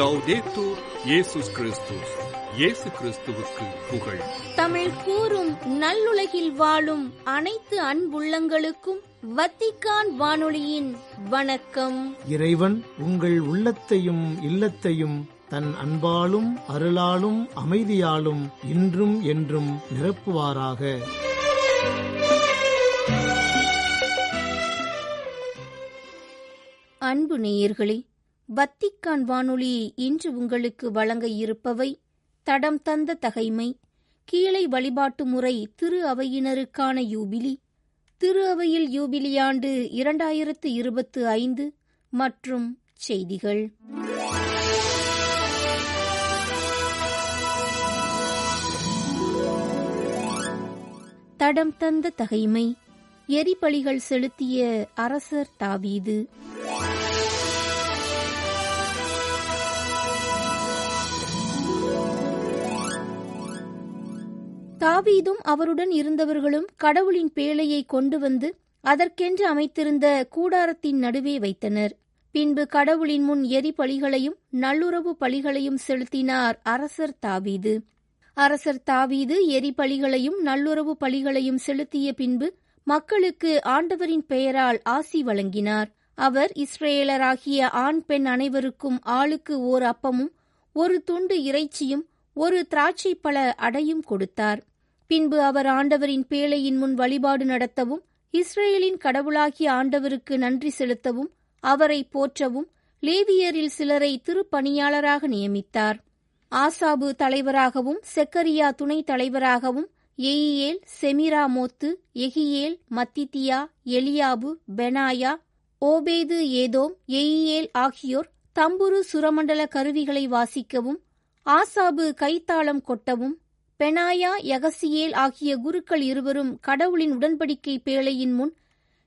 லௌதேத்தூர் இயேசுஸ் கிறிஸ்துஸ். இயேசு கிறிஸ்துவுக்கு புகழ். தமிழ் கூறும் நல்லுலகில் வாழும் அனைத்து அன்புள்ளங்களுக்கும் வத்திக்கான் வானொலியின் வணக்கம். இறைவன் உங்கள் உள்ளத்தையும் இல்லத்தையும் தன் அன்பாலும் அருளாலும் அமைதியாலும் இன்றும் என்றும் நிரப்புவாராக. அன்பு நேயர்களே, வத்திக்கான் வானொலி இன்று உங்களுக்கு வழங்க இருப்பவை: தடம் தந்த தகைமை, கீழை வழிபாட்டு முறை திரு அவையினருக்கான யூபிலி, திரு அவையில் யூபிலி ஆண்டு 2025 மற்றும் செய்திகள். தடம் தந்த தகைமை. எரிபலிகள் செலுத்திய அரசர் தாவீது. தாவீதும் அவருடன் இருந்தவர்களும் கடவுளின் பேழையை கொண்டு வந்து அதற்கென்று அமைத்திருந்த கூடாரத்தின் நடுவே வைத்தனர். பின்பு கடவுளின் முன் எரிபலிகளையும் நல்லுறவு பலிகளையும் செலுத்தினார் அரசர் தாவீது. அரசர் தாவீது எரிபலிகளையும் நல்லுறவு பலிகளையும் செலுத்திய பின்பு மக்களுக்கு ஆண்டவரின் பெயரால் ஆசி வழங்கினார். அவர் இஸ்ரேலராகிய ஆண் பெண் அனைவருக்கும் ஆளுக்கு ஓர் அப்பமும் ஒரு துண்டு இறைச்சியும் ஒரு திராட்சை பழ அடையும் கொடுத்தார். பின்பு அவர் ஆண்டவரின் பேழையின் முன் வழிபாடு நடத்தவும், இஸ்ரேலின் கடவுளாகிய ஆண்டவருக்கு நன்றி செலுத்தவும், அவரை போற்றவும் லேவியரில் சிலரை திருப்பணியாளராக நியமித்தார். ஆசாபு தலைவராகவும், செக்கரியா துணைத் தலைவராகவும், எயியேல், செமிராமோத்து, எகியேல், மத்தித்தியா, எலியாபு, பெனாயா, ஓபேது ஏதோம், எயியேல் ஆகியோர் தம்புரு சுரமண்டல கருவிகளை வாசிக்கவும், ஆசாபு கைத்தாளம் கொட்டவும், பெனாயா, யகசியேல் ஆகிய குருக்கள் இருவரும் கடவுளின் உடன்படிக்கை பேழையின் முன்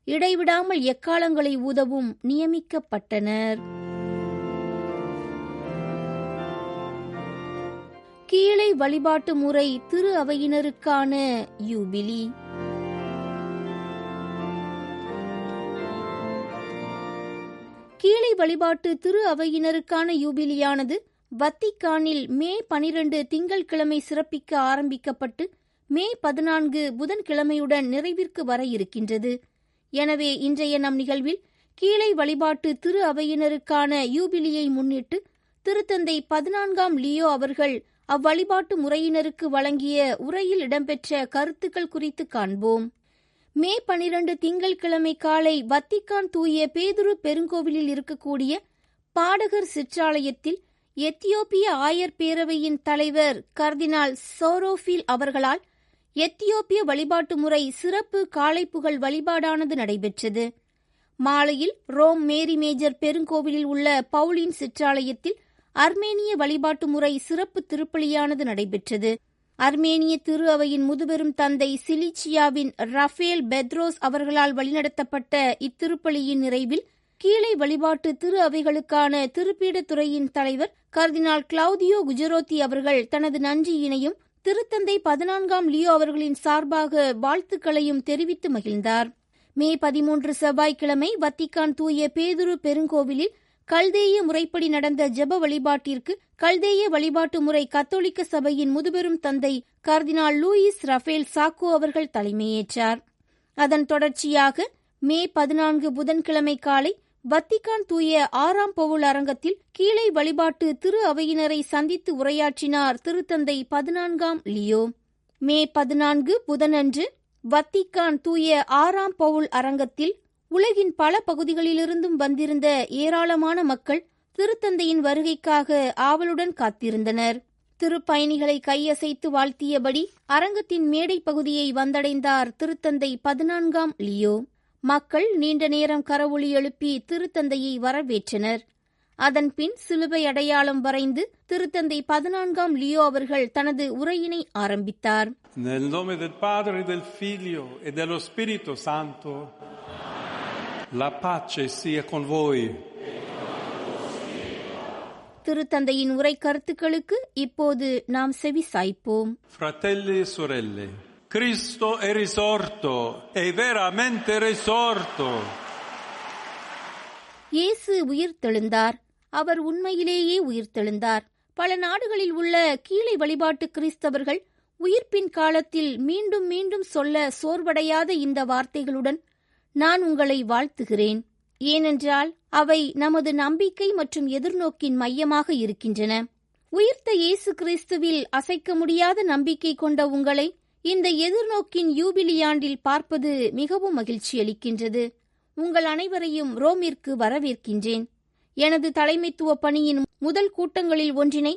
இடைவிடாமல் எக்காளங்களை ஊதவும் நியமிக்கப்பட்டனர். கீழை வழிபாட்டு முறை திரு அவையினருக்கான யூபிலி. கீழை வழிபாட்டு திரு அவையினருக்கான யூபிலியானது வத்திக்கானில் மே 12 திங்கட்கிழமை சிறப்பிக்க ஆரம்பிக்கப்பட்டு மே 14 புதன்கிழமையுடன் நிறைவிற்கு வர இருக்கின்றது. எனவே இன்றைய நம் நிகழ்வில் கீழை வழிபாட்டு திரு அவையினருக்கான யூபிலியை முன்னிட்டு திருத்தந்தை 14ஆம் லியோ அவர்கள் அவ்வழிபாட்டு முறையினருக்கு வழங்கிய உரையில் இடம்பெற்ற கருத்துக்கள் குறித்து காண்போம். மே 12 திங்கட்கிழமை காலை வத்திக்கான் தூய பேதுரு பெருங்கோவிலில் இருக்கக்கூடிய பாடகர் சிற்றாலயத்தில் எத்தியோப்பிய ஆயர் பேரவையின் தலைவர் கர்தினால் சோரோஃபில் அவர்களால் எத்தியோப்பிய வழிபாட்டு முறை சிறப்பு காலைப்புகழ் வழிபாடானது நடைபெற்றது. மாலையில் ரோம் மேரி மேஜர் பெருங்கோவிலில் உள்ள பவுலின் சிற்றாலயத்தில் அர்மேனிய வழிபாட்டு முறை சிறப்பு திருப்பலியானது நடைபெற்றது. அர்மேனிய திரு அவையின் முதுபெரும் தந்தை சிலிச்சியாவின் ரஃபேல் பெத்ரோஸ் அவர்களால் வழிநடத்தப்பட்ட இத்திருப்பலியின் நிறைவில் கீழை வழிபாட்டு திரு அவைகளுக்கான திருப்பீடத்துறையின் தலைவர் கர்தினால் கிளவுதியோ குஜரோத்தி அவர்கள் தனது நன்றியினையும் திருத்தந்தை 14ஆம் லியோ அவர்களின் சார்பாக வாழ்த்துக்களையும் தெரிவித்து மகிழ்ந்தார். மே 13 செவ்வாய்க்கிழமை வத்திக்கான் தூய பேதுரு பெருங்கோவிலில் கல்தேய முறைப்படி நடந்த ஜெப வழிபாட்டிற்கு கல்தேய வழிபாட்டு முறை கத்தோலிக்க சபையின் முதுபெரும் தந்தை கர்தினால் லூயிஸ் ரஃபேல் சாக்கோ அவர்கள் தலைமையேற்றார். அதன் தொடர்ச்சியாக மே 14 புதன்கிழமை காலை வத்திக்கான் தூய 6ஆம் பவுல் அரங்கத்தில் கீழை வழிபாட்டு திரு அவையினரை சந்தித்து உரையாற்றினார் திருத்தந்தை 14ஆம் லியோ. மே 14 புதனன்று வத்திக்கான் தூய 6ஆம் பவுல் அரங்கத்தில் உலகின் பல பகுதிகளிலிருந்தும் வந்திருந்த ஏராளமான மக்கள் திருத்தந்தையின் வருகைக்காக ஆவலுடன் காத்திருந்தனர். திருப்பயணிகளை கையசைத்து வாழ்த்தியபடி அரங்கத்தின் மேடை பகுதியை வந்தடைந்தார் திருத்தந்தை 14ஆம் லியோ. மக்கள் நீண்ட நேரம் கரவொலி எழுப்பி திருத்தந்தையை வரவேற்றனர். அதன்பின் சிலுவை அடையாளம் வரைந்து திருத்தந்தை 14ஆம் லியோ அவர்கள் தனது உரையினை ஆரம்பித்தார். Nel nome del Padre, del Figlio e dello Spirito Santo, la pace sia con voi. திருத்தந்தையின் உரை கருத்துக்களுக்கு இப்போது நாம் செவி சாய்ப்போம். Fratelli e sorelle, Cristo è risorto, è veramente risorto. இயேசு உயிர்த்தெழுந்தார். அவர் உண்மையிலேயே உயிர்த்தெழுந்தார். பல நாடுகளில் உள்ள கீழை வழிபாட்டு கிறிஸ்தவர்கள் உயிர்ப்பின் காலத்தில் மீண்டும் மீண்டும் சொல்ல சோர்வடையாத இந்த வார்த்தைகளுடன் நான் உங்களை வாழ்த்துகிறேன். ஏனென்றால் அவை நமது நம்பிக்கை மற்றும் எதிர்நோக்கின் மையமாக இருக்கின்றன. உயிர்த்த இயேசு கிறிஸ்துவில் அசைக்க முடியாத நம்பிக்கை கொண்ட உங்களை இந்த எதிர்நோக்கின் யூபிலியாண்டில் பார்ப்பது மிகவும் மகிழ்ச்சி அளிக்கின்றது. உங்கள் அனைவரையும் ரோமிற்கு வரவேற்கின்றேன். எனது தலைமைத்துவ பணியின் முதல் கூட்டங்களில் ஒன்றினை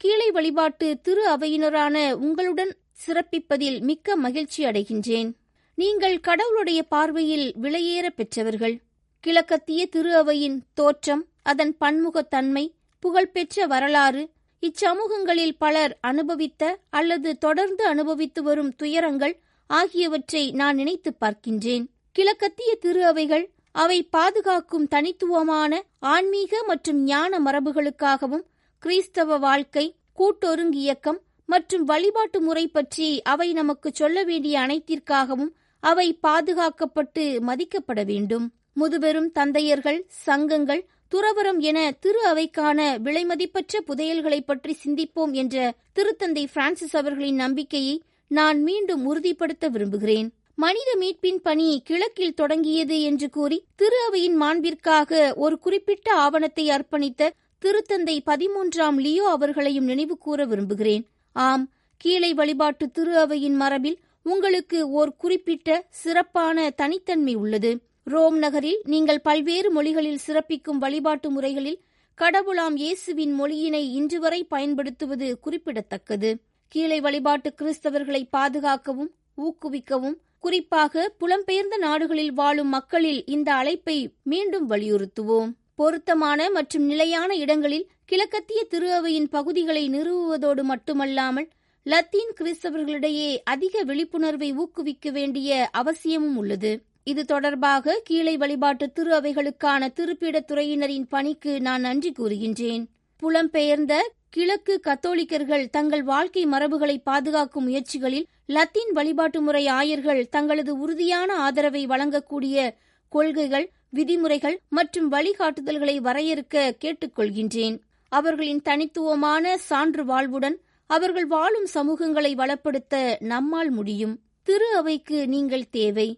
கீழை வழிபாட்டு திரு அவையினரான உங்களுடன் சிறப்பிப்பதில் மிக்க மகிழ்ச்சி அடைகின்றேன். நீங்கள் கடவுளுடைய பார்வையில் விலையேற பெற்றவர்கள். கிழக்கத்திய திரு அவையின் தோற்றம், அதன் பன்முகத்தன்மை, புகழ்பெற்ற வரலாறு, இச்சமூகங்களில் பலர் அனுபவித்த அல்லது தொடர்ந்து அனுபவித்து வரும் துயரங்கள் ஆகியவற்றை நான் நினைத்து பார்க்கின்றேன். கிழக்கத்திய திரு அவைகள் அவை பாதுகாக்கும் தனித்துவமான ஆன்மீக மற்றும் ஞான மரபுகளுக்காகவும் கிறிஸ்தவ வாழ்க்கை, கூட்டொருங்கியக்கம் மற்றும் வழிபாட்டு முறை பற்றி அவை நமக்கு சொல்ல வேண்டிய அனைத்திற்காகவும் அவை பாதுகாக்கப்பட்டு மதிக்கப்பட வேண்டும். முதுபெரும் தந்தையர்கள், சங்கங்கள், துறவரம் என திரு அவைக்கான விலைமதிப்பற்ற புதையல்களை பற்றி சிந்திப்போம் என்ற திருத்தந்தை பிரான்சிஸ் அவர்களின் நம்பிக்கையை நான் மீண்டும் உறுதிப்படுத்த விரும்புகிறேன். மனித மீட்பின் பணி கிழக்கில் தொடங்கியது என்று கூறி திரு அவையின் மாண்பிற்காக ஒரு குறிப்பிட்ட ஆவணத்தை அர்ப்பணித்த திருத்தந்தை 13ஆம் லியோ அவர்களையும் நினைவு கூற விரும்புகிறேன். ஆம், கீழை வழிபாட்டு திரு அவையின் மரபில் உங்களுக்கு ஓர் குறிப்பிட்ட சிறப்பான தனித்தன்மை உள்ளது. ரோம் நகரில் நீங்கள் பல்வேறு மொழிகளில் சிறப்பிக்கும் வழிபாட்டு முறைகளில் கடவுளாம் இயேசுவின் மொழியினை இன்று வரை பயன்படுத்துவது குறிப்பிடத்தக்கது. கீழை வழிபாட்டு கிறிஸ்தவர்களை பாதுகாக்கவும் ஊக்குவிக்கவும், குறிப்பாக புலம்பெயர்ந்த நாடுகளில் வாழும் மக்களில் இந்த அழைப்பை மீண்டும் வலியுறுத்துவோம். பொருத்தமான மற்றும் நிலையான இடங்களில் கிழக்கத்திய திரு அவையின் பகுதிகளை நிறுவுவதோடு மட்டுமல்லாமல் லத்தீன் கிறிஸ்தவர்களிடையே அதிக விழிப்புணர்வை ஊக்குவிக்க வேண்டிய அவசியமும் உள்ளது. இது தொடர்பாக கீழை வழிபாட்டு திரு அவைகளுக்கான திருப்பீடத் துறையினரின் பணிக்கு நான் நன்றி கூறுகின்றேன். புலம்பெயர்ந்த கிழக்கு கத்தோலிக்கர்கள் தங்கள் வாழ்க்கை மரபுகளை பாதுகாக்கும் முயற்சிகளில் லத்தீன் வழிபாட்டு முறை ஆயர்கள் தங்களது உறுதியான ஆதரவை வழங்கக்கூடிய கொள்கைகள், விதிமுறைகள் மற்றும் வழிகாட்டுதல்களை வரையறுக்க கேட்டுக்கொள்கின்றேன். அவர்களின் தனித்துவமான சான்று வாழ்வுடன் அவர்கள் வாழும் சமூகங்களை வளப்படுத்த நம்மால் முடியும். திரு அவைக்கு நீங்கள் தேவை.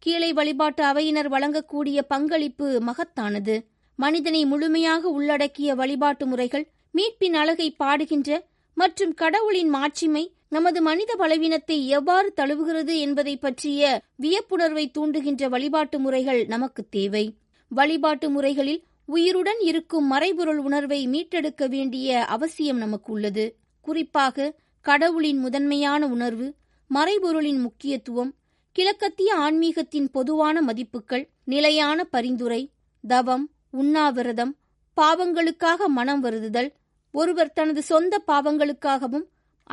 கீழை வழிபாட்டு அவையினர் வழங்கக்கூடிய பங்களிப்பு மகத்தானது. மனிதனை முழுமையாக உள்ளடக்கிய வழிபாட்டு முறைகள், மீட்பின் அழகை பாடுகின்ற மற்றும் கடவுளின் மாட்சிமை நமது மனித பலவீனத்தை எவ்வாறு தழுவுகிறது என்பதை பற்றிய வியப்புணர்வை தூண்டுகின்ற வழிபாட்டு முறைகள் நமக்கு தேவை. வழிபாட்டு முறைகளில் உயிருடன் இருக்கும் மறைபொருள் உணர்வை மீட்டெடுக்க வேண்டிய அவசியம் நமக்கு உள்ளது. குறிப்பாக கடவுளின் முதன்மையான உணர்வு, மறைபொருளின் முக்கியத்துவம், கிழக்கத்திய ஆன்மீகத்தின் பொதுவான மதிப்புகள், நிலையான பரிந்துரை, தவம், உண்ணாவிரதம், பாவங்களுக்காக மனம் வருந்துதல், ஒருவர் தனது சொந்த பாவங்களுக்காகவும்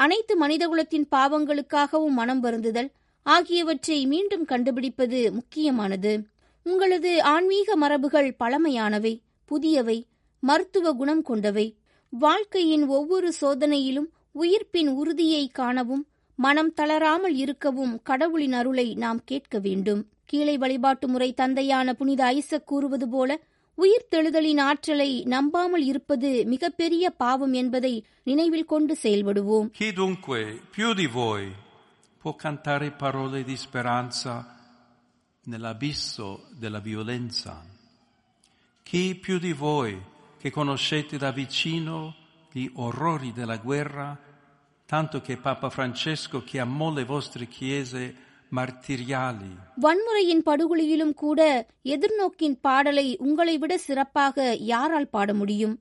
அனைத்து மனிதகுலத்தின் பாவங்களுக்காகவும் மனம் வருந்துதல் ஆகியவற்றை மீண்டும் கண்டுபிடிப்பது முக்கியமானது. உங்களது ஆன்மீக மரபுகள் பழமையானவை, புதியவை, மருத்துவ குணம் கொண்டவை. வாழ்க்கையின் ஒவ்வொரு சோதனையிலும் உயிர்ப்பின் உறுதியை காணவும் மனம் தளராமல் இருக்கவும் கடவுளின் அருளை நாம் கேட்க வேண்டும். கீழை வழிபாட்டு முறை தந்தையான புனித ஐசக் கூறுவது போல, உயிர்த்தெழுதலின் ஆற்றலை நம்பாமல் இருப்பது மிகப்பெரிய பாவம் என்பதை நினைவில் கொண்டு செயல்படுவோம். Chi dunque più di voi può cantare parole di speranza nell'abisso della violenza? Chi più di voi che conoscete da vicino gli orrori della guerra, tanto che Papa Francesco chiamò le vostre chiese martiriali? வன்முறையின் படுகொலியிலும் கூட எதிர்நோக்கின் பாடலை உங்களை விட சிறப்பாக யாரால் பாட முடியும்?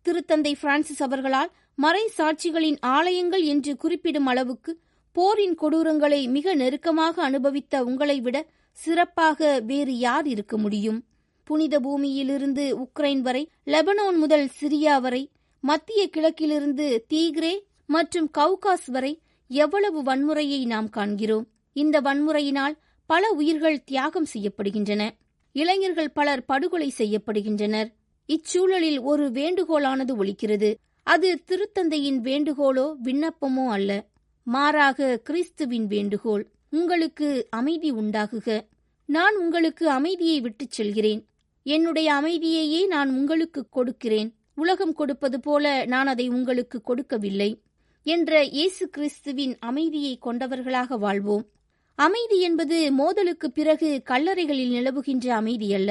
திருத்தந்தை Francis அவர்களால் மறை சாட்சிகளின் ஆலயங்கள் என்று குறிப்பிடும் அளவுக்கு போரின் கொடூரங்களை மிக நெருக்கமாக அனுபவித்த உங்களை விட சிறப்பாக வேறு யார் இருக்க முடியும்? புனித பூமியிலிருந்து உக்ரைன் வரை, லெபனான் முதல் சிரியா வரை, மத்திய கிழக்கிலிருந்து தீக்ரே மற்றும் கவுகாஸ் வரை எவ்வளவு வன்முறையை நாம் காண்கிறோம். இந்த வன்முறையினால் பல உயிர்கள் தியாகம் செய்யப்படுகின்றன. இளைஞர்கள் பலர் படுகொலை செய்யப்படுகின்றனர். இச்சூழலில் ஒரு வேண்டுகோளானது ஒலிக்கிறது. அது திருத்தந்தையின் வேண்டுகோளோ விண்ணப்பமோ அல்ல, மாறாக கிறிஸ்துவின் வேண்டுகோள். உங்களுக்கு அமைதி உண்டாகுக. நான் உங்களுக்கு அமைதியை விட்டுச் செல்கிறேன். என்னுடைய அமைதியையே நான் உங்களுக்கு கொடுக்கிறேன். உலகம் கொடுப்பது போல நான் அதை உங்களுக்கு கொடுக்கவில்லை என்ற இயேசு கிறிஸ்துவின் அமைதியை கொண்டவர்களாக வாழ்வோம். அமைதி என்பது மோதலுக்கு பிறகு கல்லறைகளில் நிலவுகின்ற அமைதியல்ல,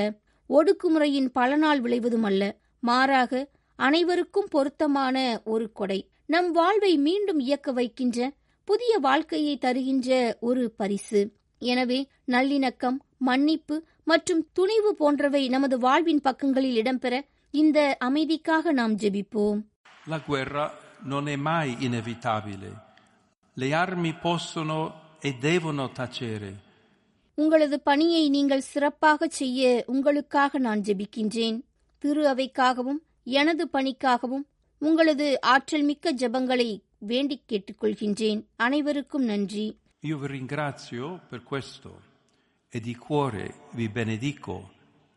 ஒடுக்குமுறையின் பலனால் விளைவதுமல்ல. மாறாக அனைவருக்கும் பொருத்தமான ஒரு கொடை, நம் வாழ்வை மீண்டும் இயக்க வைக்கின்ற, புதிய வாழ்க்கையை தருகின்ற ஒரு பரிசு. எனவே நல்லிணக்கம், மன்னிப்பு மற்றும் துணிவு போன்றவை நமது வாழ்வின் பக்கங்களில் இடம்பெற இந்த அமைதிக்காக நாம் ஜெபிப்போம். La guerra non è mai inevitabile. Le armi possono e devono tacere. உங்களது பணியை நீங்கள் சிறப்பாக செய்ய உங்களுக்காக நான் ஜெபிக்கின்றேன். திரு அவைக்காகவும் எனது பணிக்காகவும் உங்களது ஆற்றல் மிக்க ஜெபங்களை வேண்டிக் கேட்டுக்கொள்கின்றேன். அனைவருக்கும் நன்றி. Io vi ringrazio per questo e di cuore vi benedico,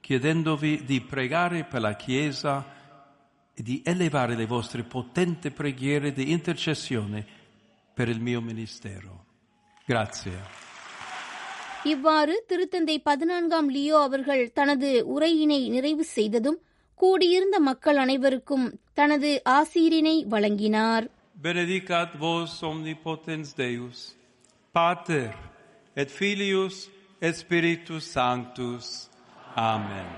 chiedendovi di pregare per la Chiesa e di elevare le vostre potenti preghiere di intercessione per il mio ministero. Grazie. இவ்வாறு திருத்தந்தை 14ஆம் லியோ அவர்கள் தனது உரையினை நிறைவு செய்ததும் கூடியிருந்த மக்கள் அனைவருக்கும் தனது ஆசீரினை வழங்கினார். Benedicat vos omnipotens Deus, Pater et Filius et Spiritus Sanctus. Amen.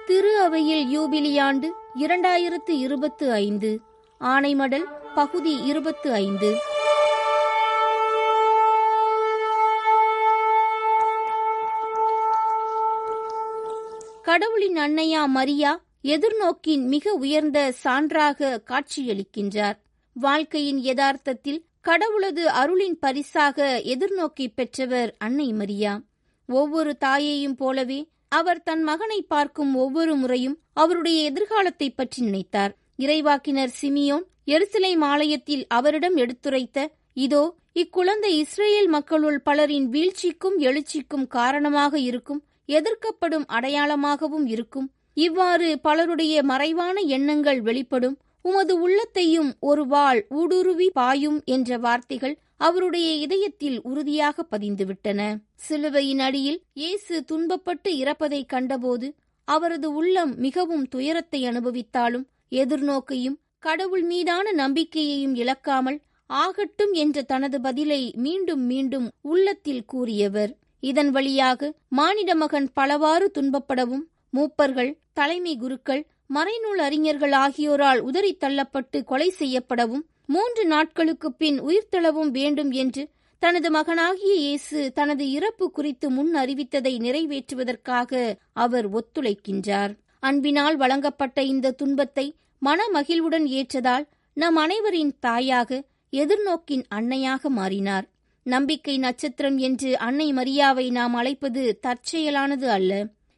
திரு அவையில் யூபிலியாண்டு 2025 ஆணைமடல் பகுதி 25. கடவுளின் அன்னையா மரியா எதிர்நோக்கின் மிக உயர்ந்த சான்றாக காட்சியளிக்கின்றார். வாழ்க்கையின் யதார்த்தத்தில் கடவுளது அருளின் பரிசாக எதிர்நோக்கி பெற்றவர் அன்னை மரியா. ஒவ்வொரு தாயையும் போலவே அவர் தன் மகனை பார்க்கும் ஒவ்வொரு முறையும் அவருடைய எதிர்காலத்தை பற்றி நினைத்தார். இறைவாக்கினர் சிமியோன் எருசலேம் ஆலயத்தில் அவரிடம் எடுத்துரைத்த, இதோ இக்குழந்தை இஸ்ரேல் மக்களுள் பலரின் வீழ்ச்சிக்கும் எழுச்சிக்கும் காரணமாக இருக்கும், எதிர்க்கப்படும் அடையாளமாகவும் இருக்கும். இவ்வாறு பலருடைய மறைவான எண்ணங்கள் வெளிப்படும். உமது உள்ளத்தையும் ஒரு வாள் ஊடுருவி பாயும் என்ற வார்த்தைகள் அவருடைய இதயத்தில் உறுதியாக பதிந்துவிட்டன. சிலுவையின் அடியில் இயேசு துன்பப்பட்டு இறப்பதைக் கண்டபோது அவரது உள்ளம் மிகவும் துயரத்தை அனுபவித்தாலும் எதிர்நோக்கையும் கடவுள் மீதான நம்பிக்கையையும் இழக்காமல் ஆகட்டும் என்ற தனது பதிலை மீண்டும் மீண்டும் உள்ளத்தில் கூறியவர். இதன் வழியாக மானிட மகன் பலவாறு துன்பப்படவும், மூப்பர்கள், தலைமை குருக்கள், மறைநூல் அறிஞர்கள் ஆகியோரால் உதறி தள்ளப்பட்டு கொலை செய்யப்படவும், 3 நாட்களுக்குப் பின் உயிர்த்தெழவும் வேண்டும் என்று தனது மகனாகிய இயேசு தனது இறப்பு குறித்து முன் அறிவித்ததை நிறைவேற்றுவதற்காக அவர் ஒத்துழைக்கின்றார். அன்பினால் வழங்கப்பட்ட இந்த துன்பத்தை மனமகிழ்வுடன் ஏற்றதால் நம் அனைவரின் தாயாக, எதிர்நோக்கின் அன்னையாக மாறினார். நம்பிக்கை நட்சத்திரம் என்று அன்னை மரியாவை நாம் அழைப்பது தற்செயலானது அல்ல.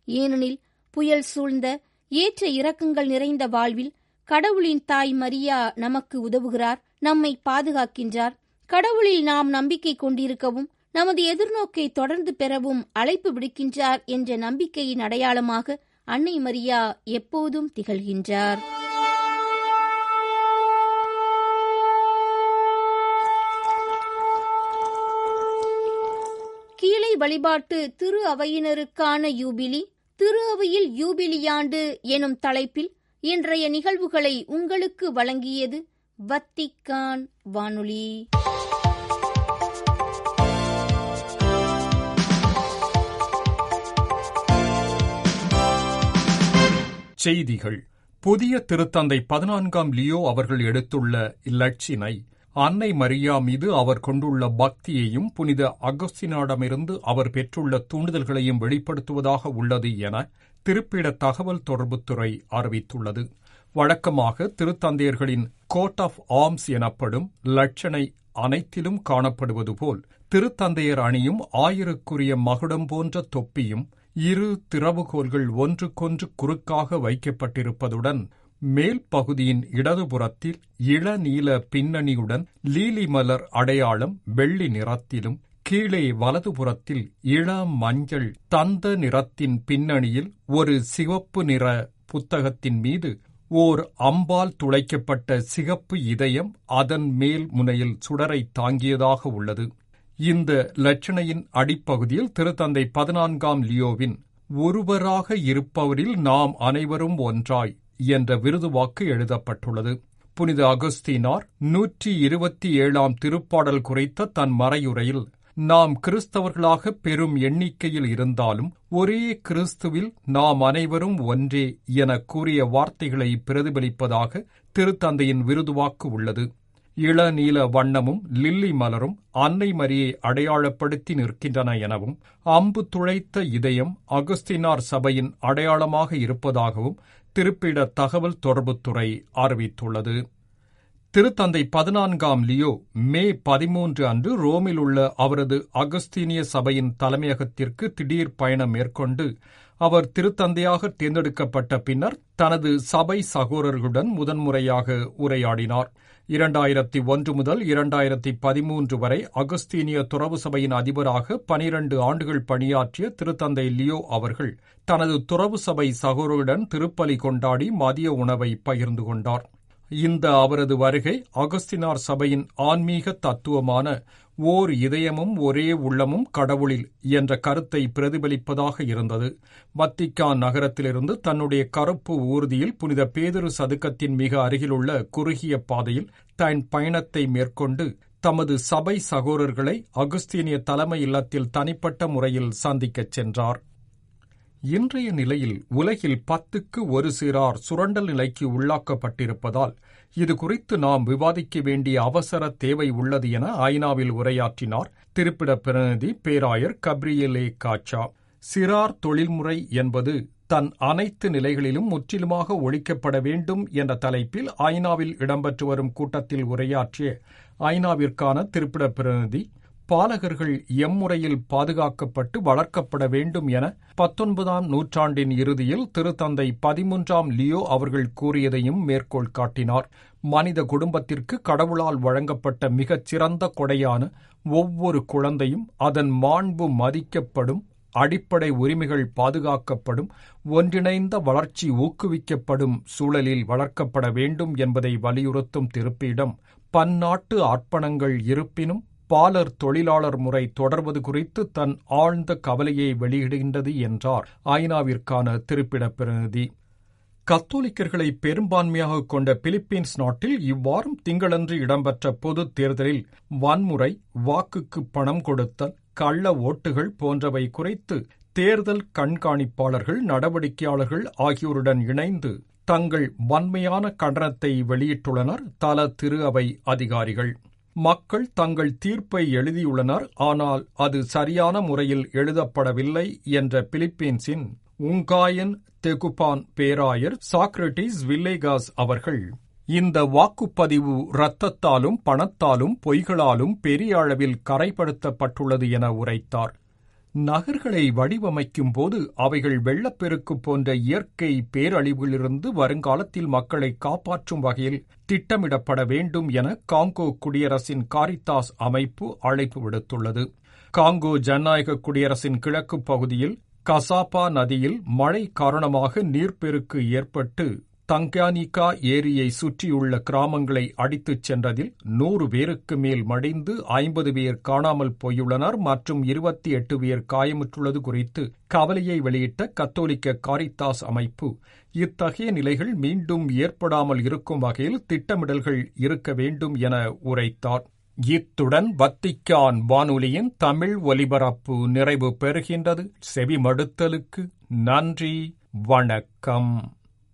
ஏனெனில் புயல் சூழ்ந்த ஏற்ற இரக்கங்கள் நிறைந்த வாழ்வில் கடவுளின் தாய் மரியா நமக்கு உதவுகிறார், நம்மை பாதுகாக்கின்றார். கடவுளில் நாம் நம்பிக்கை கொண்டிருக்கவும் நமது எதிர்நோக்கை தொடர்ந்து பெறவும் அழைப்பு விடுக்கின்றார் என்ற நம்பிக்கையின் அடையாளமாக அன்னை மரியா எப்போதும் திகழ்கின்றார். கீழை வழிபாட்டு திரு அவையினருக்கான யூபிலி, திரு அவையில் யூபிலியாண்டு எனும் தலைப்பில் இன்றைய நிகழ்வுகளை உங்களுக்கு வழங்கியது வத்திக்கான் வானொலி. செய்திகள். புதிய திருத்தந்தை 14ஆம் லியோ அவர்கள் எடுத்துள்ள இலட்சினை அன்னை மரியா மீது அவர் கொண்டுள்ள பக்தியையும் புனித அகஸ்தினாடமிருந்து அவர் பெற்றுள்ள தூண்டுதல்களையும் வெளிப்படுத்துவதாக உள்ளது என திருப்பிட தகவல் தொடர்புத்துறை அறிவித்துள்ளது. வழக்கமாக திருத்தந்தையர்களின் கோட் ஆஃப் ஆர்ம்ஸ் எனப்படும் லட்சணை அனைத்திலும் காணப்படுவது போல் திருத்தந்தையர் அணியும் ஆயருக்குரிய மகுடம் போன்ற தொப்பியும் 2 திறவுகோல்கள் ஒன்றுக்கொன்று குறுக்காக வைக்கப்பட்டிருப்பதுடன் மேல் பகுதியின் இடதுபுறத்தில் இளநீல பின்னணியுடன் லீலி மலர் அடையாளம் வெள்ளி நிறத்திலும், கீழே வலதுபுறத்தில் இளம் மஞ்சள் தந்த நிறத்தின் பின்னணியில் ஒரு சிவப்பு நிற புத்தகத்தின் மீது ஓர் அம்பால் துளைக்கப்பட்ட சிகப்பு இதயம் அதன் மேல் முனையில் சுடரை தாங்கியதாக உள்ளது. இந்த இலச்சினையின் அடிப்பகுதியில் திருத்தந்தை 14ஆம் லியோவின் ஒருவராக இருப்பவரில் நாம் அனைவரும் ஒன்றாய் என்ற விருதுவாக்கு எழுதப்பட்டுள்ளது. புனித அகஸ்தீனார் 127ஆம் திருப்பாடல் குறித்த தன் மறையுரையில், நாம் கிறிஸ்தவர்களாக பெரும் எண்ணிக்கையில் இருந்தாலும் ஒரே கிறிஸ்துவில் நாம் அனைவரும் ஒன்றே என கூறிய வார்த்தைகளை பிரதிபலிப்பதாக திருத்தந்தையின் விருதுவாக்கு உள்ளது. இளநீல வண்ணமும் லில்லி மலரும் அன்னை மரியை அடையாளப்படுத்தி நிற்கின்றன எனவும், அம்பு துளைத்த இதயம் அகஸ்தீனார் சபையின் அடையாளமாக இருப்பதாகவும் திருப்பிட தகவல் தொடர்புத்துறை அறிவித்துள்ளது. திருத்தந்தை 14ஆம் லியோ மே 13 அன்று ரோமில் உள்ள அவரது அகஸ்தீனிய சபையின் தலைமையகத்திற்கு திடீர் பயணம் மேற்கொண்டு அவர் திருத்தந்தையாக தேர்ந்தெடுக்கப்பட்ட பின்னர் தனது சபை சகோதரர்களுடன் முதன்முறையாக உரையாடினார். 2001 முதல் 2013 வரை அகஸ்தீனிய துறவு சபையின் அதிபராக 12 ஆண்டுகள் பணியாற்றிய திருத்தந்தை லியோ அவர்கள் தனது துறவு சபை சகோதரர்களுடன் திருப்பலி கொண்டாடி மதிய உணவை பகிர்ந்து கொண்டார். இந்த அவரது வருகை அகஸ்தீனார் சபையின் ஆன்மீக தத்துவமான ஓர் இதயமும் ஒரே உள்ளமும் கடவுளில் என்ற கருத்தை பிரதிபலிப்பதாக இருந்தது. வத்திக்கான் நகரத்திலிருந்து தன்னுடைய கருப்பு ஊர்தியில் புனித பேதுரு சதுக்கத்தின் மிக அருகிலுள்ள குறுகிய பாதையில் தன் பயணத்தை மேற்கொண்டு தமது சபை சகோதரர்களை அகஸ்தீனிய தலைமை இல்லத்தில் தனிப்பட்ட முறையில் சந்திக்கச் சென்றார். இன்றைய நிலையில் உலகில் 10க்கு ஒரு சிறார் சுரண்டல் நிலைக்கு உள்ளாக்கப்பட்டிருப்பதால் இது குறித்து நாம் விவாதிக்க வேண்டிய அவசர தேவை உள்ளது என ஐநாவில் உரையாற்றினார் திருப்பிட பிரதிநிதி பேராயர் கப்ரியலே காச்சா. சிறார் தொழில்முறை என்பது தன் அனைத்து நிலைகளிலும் முற்றிலுமாக ஒழிக்கப்பட வேண்டும் என்ற தலைப்பில் ஐநாவில் இடம்பெற்று வரும் கூட்டத்தில் உரையாற்றிய ஐநாவிற்கான திருப்பிட பிரதிநிதி, பாலகர்கள் எம்முறையில் பாதுகாக்கப்பட்டு வளர்க்கப்பட வேண்டும் என 19ஆம் நூற்றாண்டின் இறுதியில் திருத்தந்தை 13ஆம் லியோ அவர்கள் கூறியதையும் மேற்கோள் காட்டினார். மனித குடும்பத்திற்கு கடவுளால் வழங்கப்பட்ட மிகச் சிறந்த கொடையான ஒவ்வொரு குழந்தையும் அதன் மாண்பு மதிக்கப்படும், அடிப்படை உரிமைகள் பாதுகாக்கப்படும், ஒன்றிணைந்த வளர்ச்சி ஊக்குவிக்கப்படும் சூழலில் வளர்க்கப்பட வேண்டும் என்பதை வலியுறுத்தும் திருப்பிடம், பன்னாட்டு அர்ப்பணங்கள் இருப்பினும் பாலர் தொழிலாளர் முறை தொடர்வது குறித்து தன் ஆழ்ந்த கவலையை வெளியிடுகின்றது என்றார் ஐநாவிற்கான திருப்பிட பிரதிநிதி. கத்தோலிக்கர்களை பெரும்பான்மையாக கொண்ட பிலிப்பீன்ஸ் நாட்டில் இவ்வாரம் திங்களன்று இடம்பெற்ற பொதுத் தேர்தலில் வன்முறை, வாக்குக்கு பணம் கொடுத்தல், கள்ள ஓட்டுகள் போன்றவை குறித்து தேர்தல் கண்காணிப்பாளர்கள், நடவடிக்கையாளர்கள் ஆகியோருடன் இணைந்து தங்கள் வன்மையான கண்டனத்தை வெளியிட்டுள்ளனர் தல திரு அவை அதிகாரிகள். மக்கள் தங்கள் தீர்ப்பை எழுதியுள்ளனர், ஆனால் அது சரியான முறையில் எழுதப்படவில்லை என்ற பிலிப்பீன்ஸின் உங்காயன் தெகுபான் பேராயர் சாக்ரட்டிஸ் வில்லேகாஸ் அவர்கள், இந்த வாக்குப்பதிவு இரத்தத்தாலும் பணத்தாலும் பொய்களாலும் பெரிய அளவில் கரைப்படுத்தப்பட்டுள்ளது என உரைத்தார். நகர்களை வடிவமைக்கும் போது அவைகள் வெள்ளப்பெருக்கு போன்ற இயற்கை பேரழிவிலிருந்து வருங்காலத்தில் மக்களை காப்பாற்றும் வகையில் திட்டமிடப்பட வேண்டும் என காங்கோ குடியரசின் காரித்தாஸ் அமைப்பு அழைப்பு விடுத்துள்ளது. காங்கோ ஜனநாயக குடியரசின் கிழக்கு பகுதியில் கசாபா நதியில் மழை காரணமாக நீர்ப்பெருக்கு ஏற்பட்டு தங்கானிகா ஏரியை சுற்றியுள்ள கிராமங்களை அடித்துச் சென்றதில் 100 பேருக்கு மேல் மடிந்து 50 பேர் காணாமல் போயுள்ளனர் மற்றும் 28 பேர் காயமுற்றுள்ளது குறித்து கவலையை வெளியிட்ட கத்தோலிக்க காரித்தாஸ் அமைப்பு, இத்தகைய நிலைகள் மீண்டும் ஏற்படாமல் இருக்கும் வகையில் திட்டமிடல்கள் இருக்க வேண்டும் என உரைத்தார். இத்துடன் வத்திக்கான் வானொலியின் தமிழ் ஒலிபரப்பு நிறைவு பெறுகின்றது. செவிமடுத்தலுக்கு நன்றி, வணக்கம்.